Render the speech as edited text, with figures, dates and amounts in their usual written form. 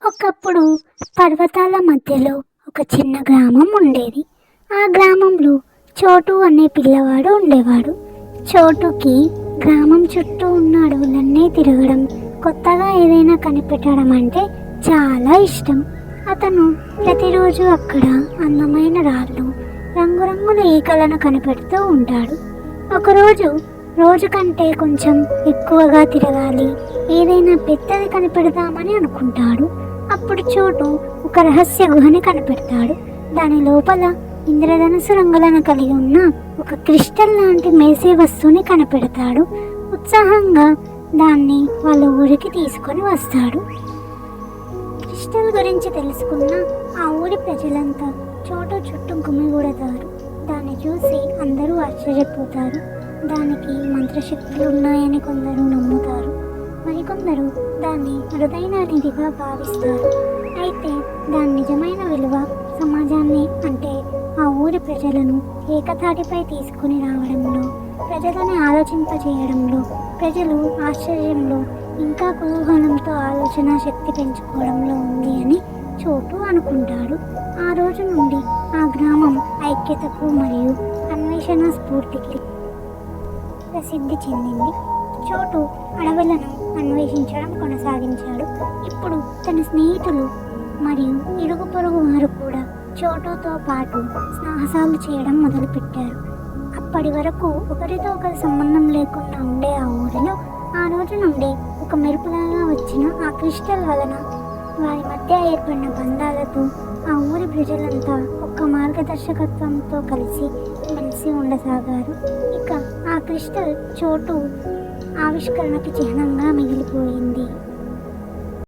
ఒకప్పుడు పర్వతాల మధ్యలో ఒక చిన్న గ్రామం ఉండేది. ఆ గ్రామంలో చోటు అనే పిల్లవాడు ఉండేవాడు. చోటుకి గ్రామం చుట్టూ ఉన్న అడవులన్నీ తిరగడం, కొత్తగా ఏదైనా కనిపెట్టడం అంటే చాలా ఇష్టం. అతను ప్రతిరోజు అక్కడ అందమైన రాళ్ళు, రంగురంగుల ఈకలను కనిపెడుతూ ఉంటాడు. ఒకరోజు రోజు కంటే కొంచెం ఎక్కువగా తిరగాలి, ఏదైనా పెద్దది కనిపెడదామని అనుకుంటాడు. అప్పుడు చోటు ఒక రహస్య గుహని కనిపెడతాడు. దాని లోపల ఇంద్రధనుసు రంగులను కలిగి ఉన్న ఒక క్రిస్టల్ లాంటి మెరిసే వస్తువుని కనిపెడతాడు. ఉత్సాహంగా దాన్ని వాళ్ళ ఊరికి తీసుకొని వస్తాడు. క్రిస్టల్ గురించి తెలుసుకున్న ఆ ఊరి ప్రజలంతా చోటు చుట్టూ గుమిగూడతారు. దాన్ని చూసి అందరూ ఆశ్చర్యపోతారు. దానికి మంత్రశక్తులు ఉన్నాయని కొందరు నమ్ముతారు, మరికొందరు దాన్ని అరుదైన నిధిగా భావిస్తారు. అయితే దాని నిజమైన విలువ సమాజాన్ని, అంటే ఆ ఊరి ప్రజలను ఏకతాటిపై తీసుకుని రావడంలో, ప్రజలని ఆలోచింపజేయడంలో, ప్రజలు ఆశ్చర్యంలో ఇంకా కుతూహలంతో ఆలోచన శక్తి పెంచుకోవడంలో ఉంది అని చోటు అనుకుంటాడు. ఆ రోజు నుండి ఆ గ్రామం ఐక్యతకు మరియు అన్వేషణ స్ఫూర్తికి ప్రసిద్ధి చెందింది. చోటు అడవులను అన్వేషించడం కొనసాగించాడు. ఇప్పుడు తన స్నేహితులు మరియు ఇరుగు పొరుగు వారు కూడా చోటుతో పాటు సాహసాలు చేయడం మొదలుపెట్టారు. అప్పటి వరకు ఒకరితో ఒకరి సంబంధం లేకుండా ఉండే ఆ ఊరిలో ఆ రోజు నుండి ఒక మెరుపులాగా వచ్చిన ఆ క్రిస్టల్ వలన వారి మధ్య ఏర్పడిన బంధాలతో ఆ ఊరి ప్రజలంతా ఒక్క మార్గదర్శకత్వంతో కలిసి మెలిసి ఉండసాగారు. ఇక ఆ క్రిస్టల్ చోటు ఆవిష్కరణకి చిహ్నంగా మిగిలిపోయింది.